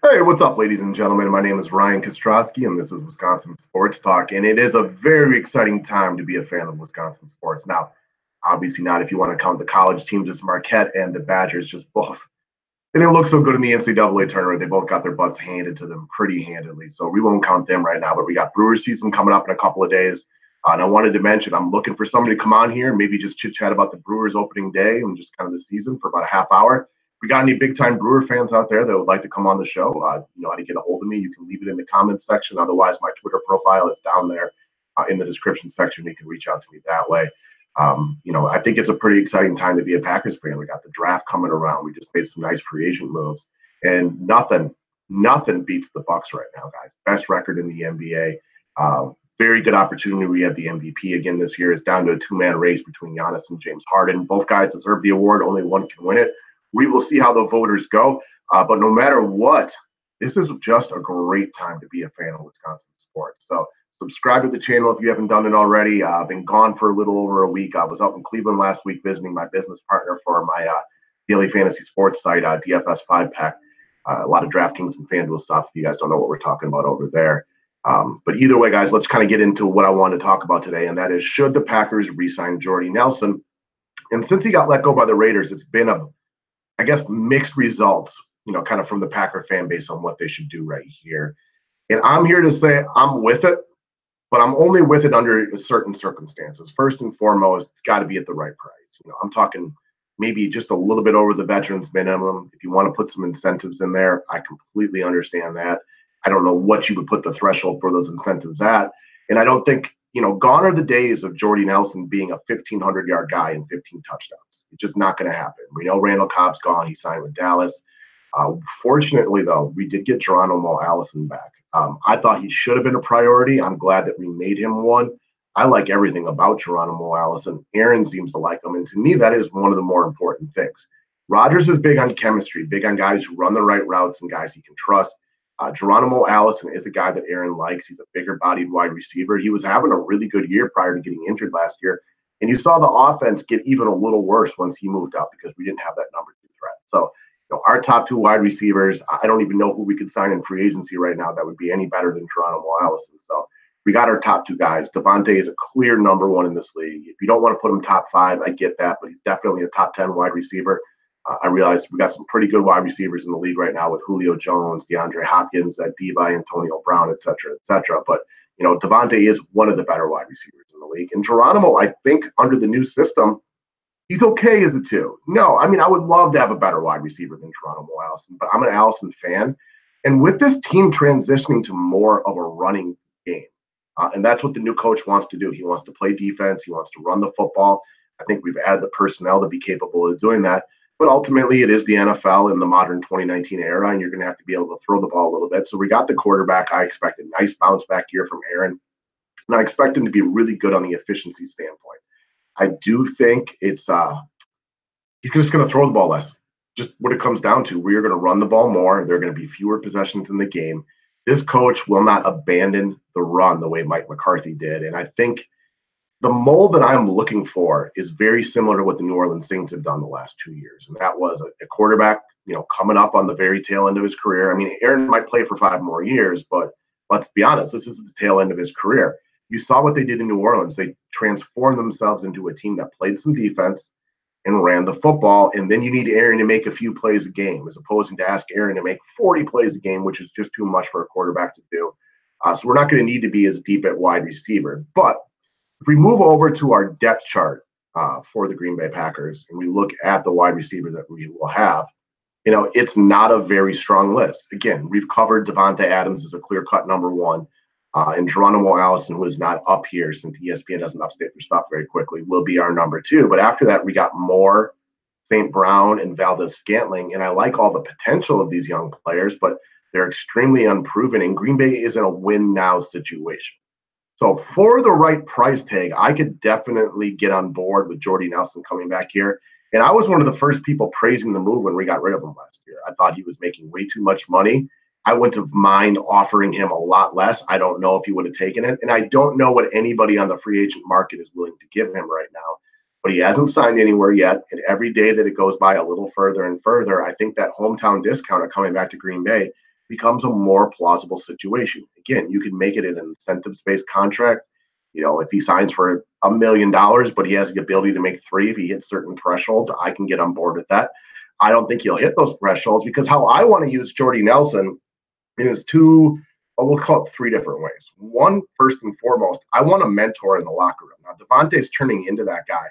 Hey, what's up, ladies and gentlemen? My name is Ryan Kostrowski, and this is Wisconsin Sports Talk. And it is a very exciting time to be a fan of Wisconsin sports. Now, obviously, not if you want to count the college teams as Marquette and the Badgers, just both. They didn't look so good in the NCAA tournament. They both got their butts handed to them pretty handedly. So we won't count them right now. But we got Brewers season coming up in a couple of days. And I wanted to mention, I'm looking for somebody to come on here, maybe just chit chat about the Brewers opening day and just kind of the season for about a half hour. If we got any big time Brewer fans out there that would like to come on the show, you know how to get a hold of me. You can leave it in the comments section. Otherwise, my Twitter profile is down there in the description section. You can reach out to me that way. I think it's a pretty exciting time to be a Packers fan. We got the draft coming around. We just made some nice free agent moves, and nothing beats the Bucks right now, guys. Best record in the NBA. Very good opportunity. We have the MVP again this year. It's down to a two-man race between Giannis and James Harden. Both guys deserve the award. Only one can win it. We will see how the voters go. But no matter what, this is just a great time to be a fan of Wisconsin sports. So subscribe to the channel if you haven't done it already. I've been gone for a little over a week. I was up in Cleveland last week visiting my business partner for my daily fantasy sports site, DFS 5-Pack. A lot of DraftKings and FanDuel stuff. If you guys don't know what we're talking about over there. But either way, guys, let's kind of get into what I want to talk about today, and that is, should the Packers re-sign Jordy Nelson? And since he got let go by the Raiders, it's been I guess, mixed results, kind of from the Packer fan base on what they should do right here. And I'm here to say I'm with it, but I'm only with it under certain circumstances. First and foremost, it's got to be at the right price. I'm talking maybe just a little bit over the veterans minimum. If you want to put some incentives in there, I completely understand that. I don't know what you would put the threshold for those incentives at. And I don't think, gone are the days of Jordy Nelson being a 1,500-yard guy and 15 touchdowns. It's just not going to happen. We know Randall Cobb's gone. He signed with Dallas. Fortunately, though, we did get Geronimo Allison back. I thought he should have been a priority. I'm glad that we made him one. I like everything about Geronimo Allison. Aaron seems to like him. And to me, that is one of the more important things. Rodgers is big on chemistry, big on guys who run the right routes and guys he can trust. Geronimo Allison is a guy that Aaron likes. He's a bigger-bodied wide receiver. He was having a really good year prior to getting injured last year. And you saw the offense get even a little worse once he moved out because we didn't have that number two threat. So, our top two wide receivers, I don't even know who we could sign in free agency right now that would be any better than Geronimo Allison. So we got our top two guys. Devontae is a clear number one in this league. If you don't want to put him top five, I get that, but he's definitely a top 10 wide receiver. I realize we got some pretty good wide receivers in the league right now with Julio Jones, DeAndre Hopkins, Diva, Antonio Brown, et cetera, et cetera. But, Devontae is one of the better wide receivers in the league. And Geronimo, I think, under the new system, he's okay as a two. No, I mean, I would love to have a better wide receiver than Geronimo Allison, but I'm an Allison fan. And with this team transitioning to more of a running game, and that's what the new coach wants to do. He wants to play defense. He wants to run the football. I think we've added the personnel to be capable of doing that. But ultimately, it is the NFL in the modern 2019 era, and you're going to have to be able to throw the ball a little bit. So we got the quarterback. I expect a nice bounce back year from Aaron, and I expect him to be really good on the efficiency standpoint. I do think he's just going to throw the ball less. Just what it comes down to, we are going to run the ball more. There are going to be fewer possessions in the game. This coach will not abandon the run the way Mike McCarthy did, and I think the mold that I'm looking for is very similar to what the New Orleans Saints have done the last 2 years. And that was a quarterback, coming up on the very tail end of his career. I mean, Aaron might play for 5 more years, but let's be honest, this is the tail end of his career. You saw what they did in New Orleans. They transformed themselves into a team that played some defense and ran the football. And then you need Aaron to make a few plays a game, as opposed to ask Aaron to make 40 plays a game, which is just too much for a quarterback to do. So we're not going to need to be as deep at wide receiver. But if we move over to our depth chart for the Green Bay Packers and we look at the wide receivers that we will have, it's not a very strong list. Again, we've covered Devontae Adams as a clear-cut number one, and Geronimo Allison, who is not up here since ESPN doesn't update their stuff very quickly, will be our number two. But after that, we got Moore, St. Brown, and Valdez-Scantling, and I like all the potential of these young players, but they're extremely unproven, and Green Bay is in a win-now situation. So for the right price tag, I could definitely get on board with Jordy Nelson coming back here. And I was one of the first people praising the move when we got rid of him last year. I thought he was making way too much money. I wouldn't have mind offering him a lot less. I don't know if he would have taken it. And I don't know what anybody on the free agent market is willing to give him right now. But he hasn't signed anywhere yet. And every day that it goes by a little further and further, I think that hometown discount of coming back to Green Bay becomes a more plausible situation. Again, you can make it an incentives-based contract. If he signs for $1 million, but he has the ability to make three if he hits certain thresholds, I can get on board with that. I don't think he'll hit those thresholds because how I want to use Jordy Nelson is two, we'll call it three different ways. One, first and foremost, I want a mentor in the locker room. Now, Devontae's turning into that guy,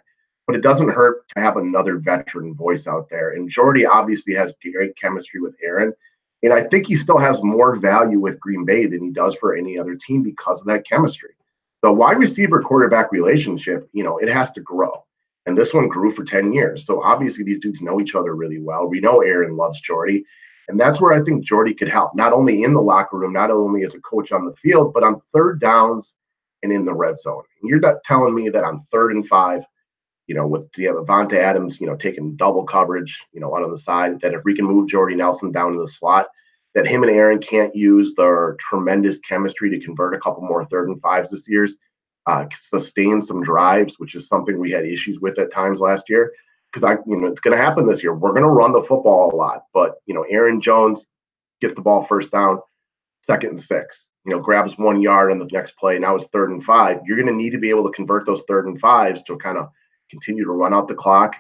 but it doesn't hurt to have another veteran voice out there. And Jordy obviously has great chemistry with Aaron. And I think he still has more value with Green Bay than he does for any other team because of that chemistry. The wide receiver quarterback relationship, it has to grow. And this one grew for 10 years. So obviously these dudes know each other really well. We know Aaron loves Jordy. And that's where I think Jordy could help, not only in the locker room, not only as a coach on the field, but on third downs and in the red zone. And you're not telling me that on 3rd and 5, with Devontae Adams, taking double coverage, out on the side, that if we can move Jordy Nelson down to the slot, that him and Aaron can't use their tremendous chemistry to convert a couple more 3rd and 5s this year, sustain some drives, which is something we had issues with at times last year. Because it's going to happen this year. We're going to run the football a lot, but Aaron Jones gets the ball first down, 2nd and 6. Grabs 1 yard on the next play. Now it's 3rd and 5. You're going to need to be able to convert those 3rd and 5s to kind of continue to run out the clock,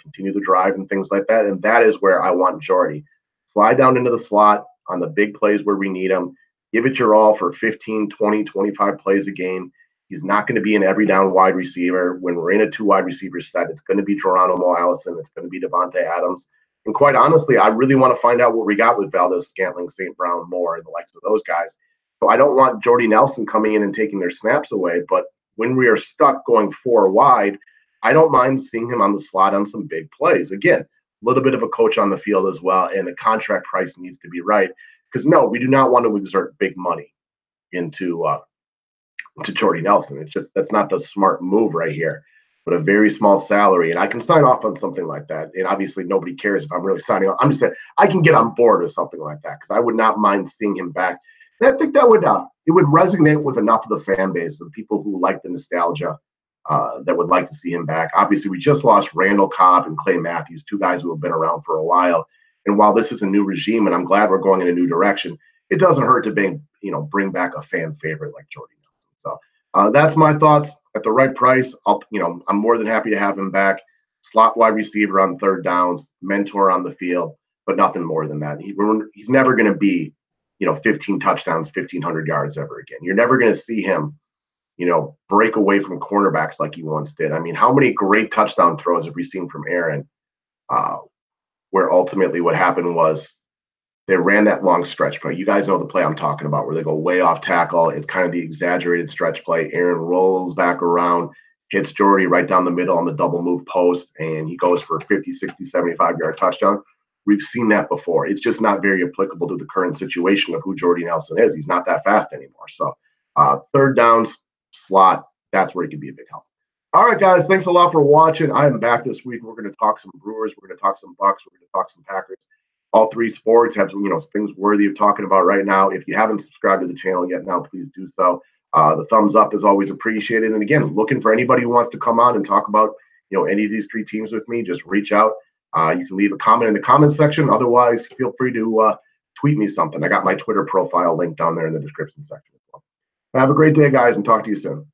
continue the drive and things like that. And that is where I want Jordy. Slide down into the slot on the big plays where we need him. Give it your all for 15, 20, 25 plays a game. He's not going to be an every down wide receiver. When we're in a 2 wide receiver set, it's going to be Geronimo Allison. It's going to be Devontae Adams. And quite honestly, I really want to find out what we got with Valdez, Scantling, St. Brown, Moore, and the likes of those guys. So I don't want Jordy Nelson coming in and taking their snaps away. But when we are stuck going 4 wide, I don't mind seeing him on the slot on some big plays. Again, a little bit of a coach on the field as well. And the contract price needs to be right. Because, no, we do not want to exert big money into Jordy Nelson. It's just that's not the smart move right here. But a very small salary, and I can sign off on something like that. And obviously, nobody cares if I'm really signing off. I'm just saying I can get on board with something like that because I would not mind seeing him back. And I think that would it would resonate with enough of the fan base of people who like the nostalgia that would like to see him back. Obviously, we just lost Randall Cobb and Clay Matthews, 2 guys who have been around for a while. And while this is a new regime, and I'm glad we're going in a new direction, it doesn't hurt to bring back a fan favorite like Jordy. So that's my thoughts. At the right price, I'm more than happy to have him back. Slot wide receiver on 3rd downs, mentor on the field, but nothing more than that. He's never going to be, 15 touchdowns, 1,500 yards ever again. You're never going to see him, break away from cornerbacks like he once did. I mean, how many great touchdown throws have we seen from Aaron, where ultimately what happened was they ran that long stretch play. You guys know the play I'm talking about where they go way off tackle. It's kind of the exaggerated stretch play. Aaron rolls back around, hits Jordy right down the middle on the double move post, and he goes for a 50, 60, 75-yard touchdown. We've seen that before. It's just not very applicable to the current situation of who Jordy Nelson is. He's not that fast anymore. So 3rd downs, slot, that's where he can be a big help. All right, guys, thanks a lot for watching. I am back this week. We're going to talk some Brewers. We're going to talk some Bucks. We're going to talk some Packers. All 3 sports have things worthy of talking about right now. If you haven't subscribed to the channel yet now, please do so. The thumbs up is always appreciated. And again, looking for anybody who wants to come on and talk about any of these 3 teams with me, just reach out. You can leave a comment in the comment section. Otherwise, feel free to tweet me something. I got my Twitter profile linked down there in the description section as well. Have a great day, guys, and talk to you soon.